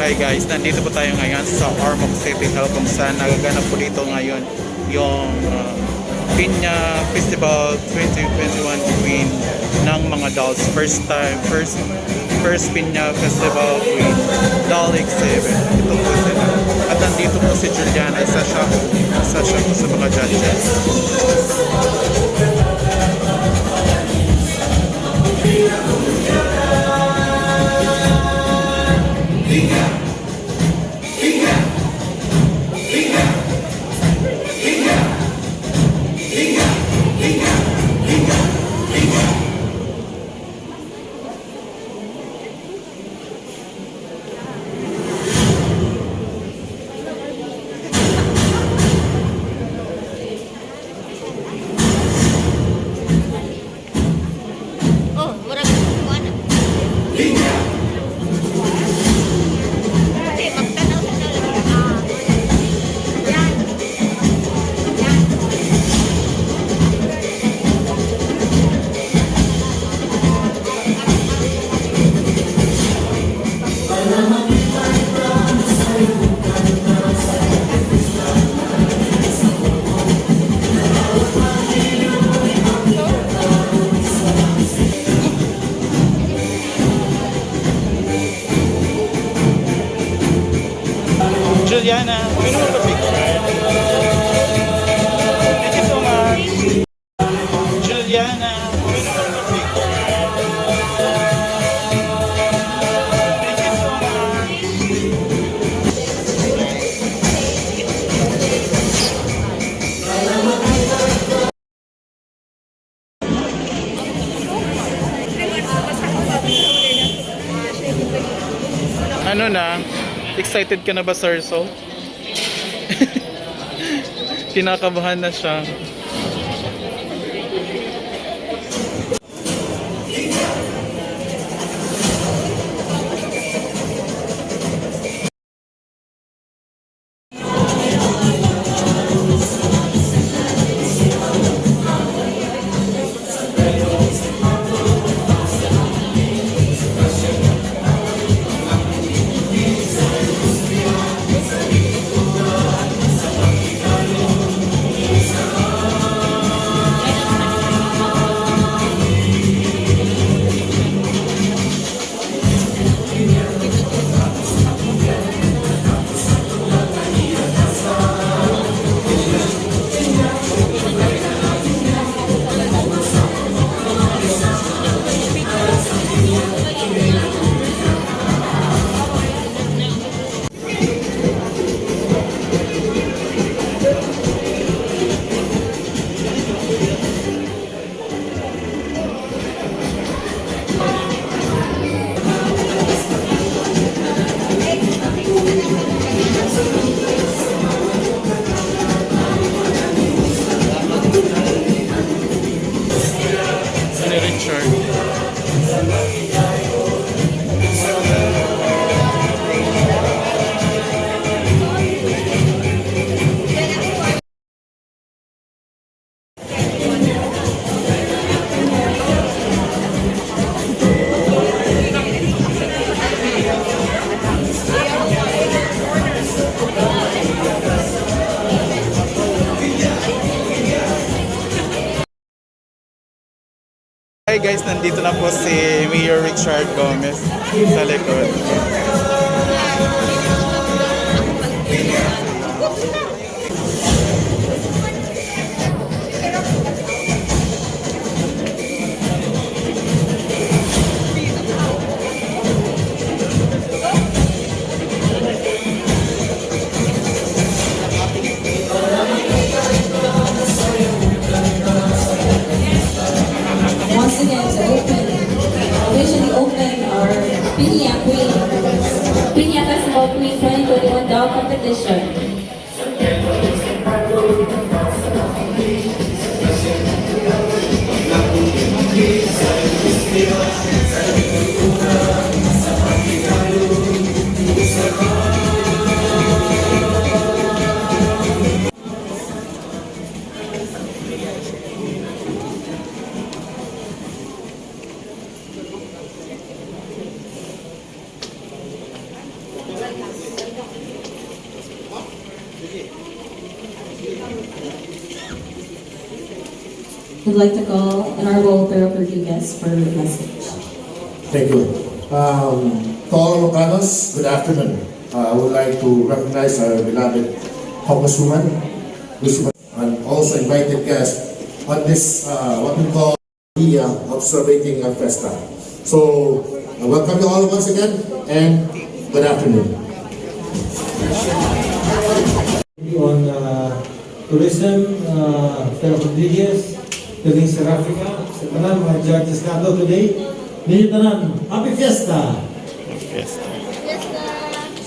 Hi guys, nandito po tayo ngayon sa Ormoc City Hall kung saan nagaganap po dito ngayon yung Piña Festival 2021 Queen ng mga dolls. First Piña Festival Queen Doll Exhibit. Ito po sila. At nandito po si Juliana, isa siya po sa mga judges. Juliana, we know the picture. Thank you so much. Juliana, we know the picture. Thank you so much. Ano na? Excited ka na ba, Sir So? Kinakabahan na siya. Hi guys, nandito na po si Mayor Richard Gomez sa likod. Officially open our Piña Festival Queen 2021 Doll Competition. would like to call Honorable Pero Rodriguez for a message. Thank you. To all Ilocanos, good afternoon. I would like to recognize our beloved Congresswoman, and also invited guests on this, what we call the observing Festa. So, welcome you all once again, and good afternoon. On tourism, Pero Rodriguez, Tuling Serafika, sa tanan mga judges nato today. Ninyo tanan, Happy Fiesta!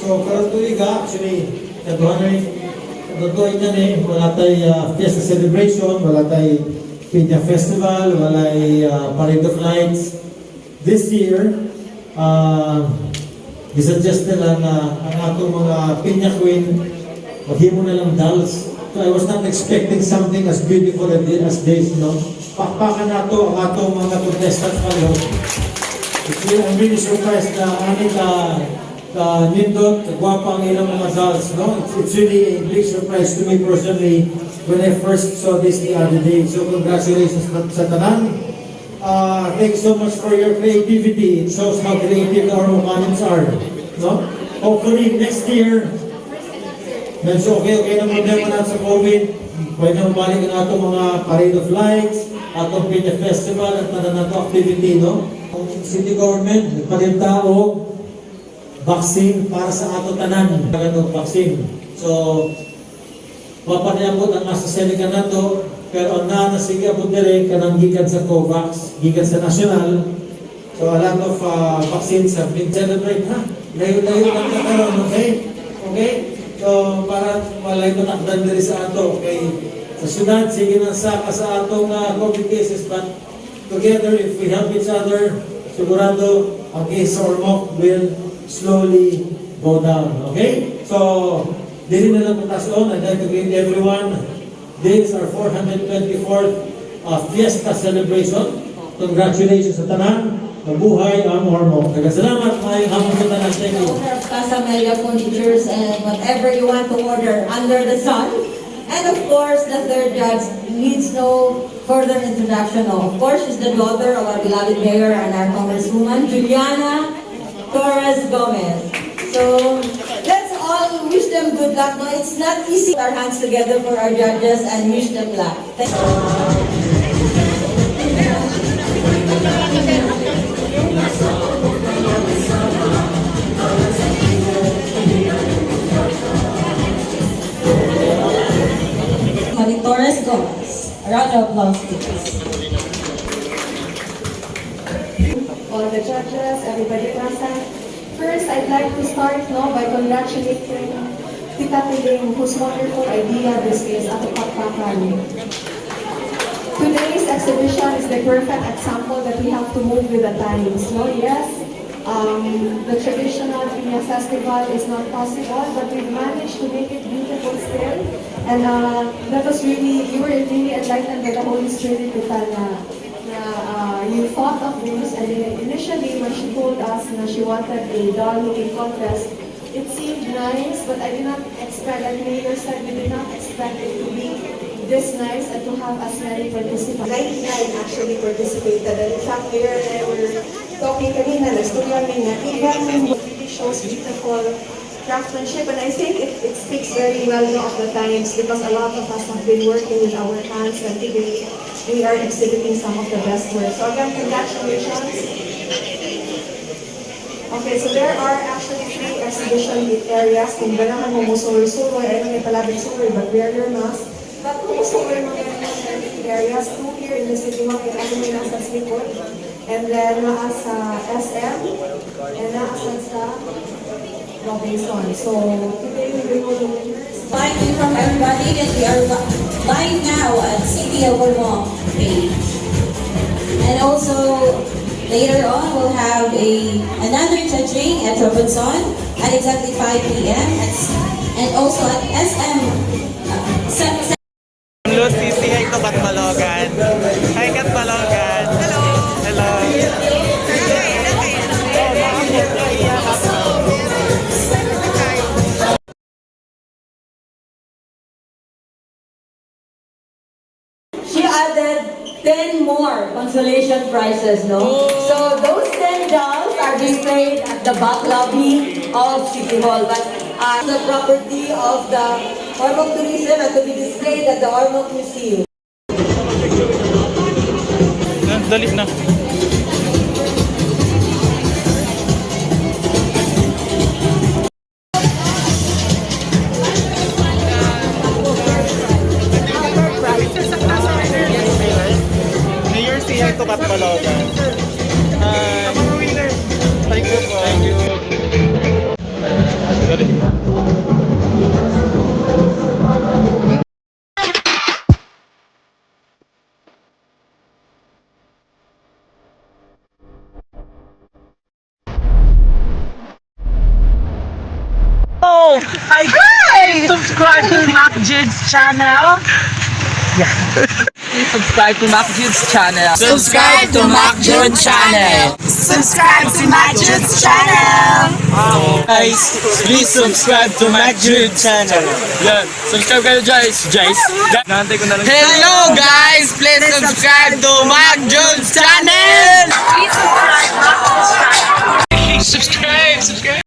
So, karon tuiga, actually, katuhan niya wala tayo Fiesta celebration, wala tayo Piña Festival, wala Parade of Lights. This year, gisuggest nila na ang atong mga Piña Queen, maghimo na lang dolls. So I was not expecting something as beautiful as this, no? Pakpakan nato ang atong mga contestants kayo. I'm really surprised na nindot, gwapa ang ilang mga dolls, no? It's really a big surprise to me personally when I first saw this the other day. So congratulations sa tanan. Thanks so much for your creativity. It shows how creative our Mocanans are, no? Hopefully next year, medyo okay na problema natin sa COVID. Pwede na balik ang atong mga Parade of Lights, atong Piña Festival, at nato activity, no? Ang city government, nagpalinta o vaccine para sa ato tanan. Ganong vaccine. So, mapanayabot ang AstraZeneca nato, pero ang sige abot dire kanang gikan sa COVAX, gikan sa national. So, a lot of vaccines have been celebrated, ha? Layo-layo lang na karon, okay? Okay? So, para walay matakdan diri sa ato, okay? Sa syudad, sige nang saka sa atong COVID cases, but together, if we help each other, sigurado, ang case sa Ormoc will slowly go down, okay? So, dili na lang patason. I'd like to greet everyone. This is our 424th Fiesta celebration. Congratulations sa tanan. Mabuhay ang Ormoc. Salamat, maayong hapon sa tanan. Thank you. Owner of Casa Amelia Furnitures and whatever you want to order under the sun. And of course, the third judge needs no further introduction. Of course, she's the daughter of our beloved mayor and our congresswoman, Juliana Torres Gomez. So, let's all wish them good luck. No, it's not easy. Put our hands together for our judges and wish them luck. Thank you. Torres Gomez. A round of applause, please. All the judges, everybody present. First, I'd like to start by congratulating Tita Piling, whose wonderful idea this is at the Pakpakan. Today's exhibition is the perfect example that we have to move with the times. No, yes, the traditional Piña Festival is not possible, but we've managed to make it beautiful still. And that was really, you were really enlightened by the Holy Spirit, Tita, you thought of this, and initially when she told us that she wanted a doll-looking contest, it seemed nice, but I did not expect, like Mayor said, we did not expect it to be this nice and to have as many participants. 99 actually participated, and in fact, Mayor and I were talking kanina, nag-studio kami na even really shows beautiful craftsmanship, and I think it speaks very well of the times because a lot of us have been working with our hands, and today we are exhibiting some of the best work. So again, congratulations. Okay, so there are actually 3 exhibition areas. Kung ganahan mo musuloy-suloy, ay may palabing suloy, but wear your mask. But kung musuloy mga areas, 2 here in the city market, ay may nasa Slikod, and then nasa SM, and nasa sa Robinson. So today we will know the winners. Thank you from everybody, and we are live now at City of Ormoc page. And also, later on, we'll have another judging at Robinson at exactly 5 p.m. and also at SM. Lucy, say hi to Katbalogan. Hi, Katbalogan. Hello. Hello. She added 10 more consolation prizes, no? So those 10 dolls are displayed at the back lobby of City Hall. But the property of the Ormoc Tourism and to be displayed at the Ormoc Museum. Dali na. Mayor, say hi to Kat Balogan. Hi. Thank you po. Thank you. Dali. Oh, hi guys! Subscribe to Mac Jude's channel. Please subscribe to Mac Jude's channel. Subscribe to Mac Jude's channel. Subscribe to Mac Jude's channel. Guys, please subscribe to Mac Jude's channel. Yan, subscribe kayo guys. Hello guys, please subscribe to Mac Jude's channel. Please subscribe. Subscribe.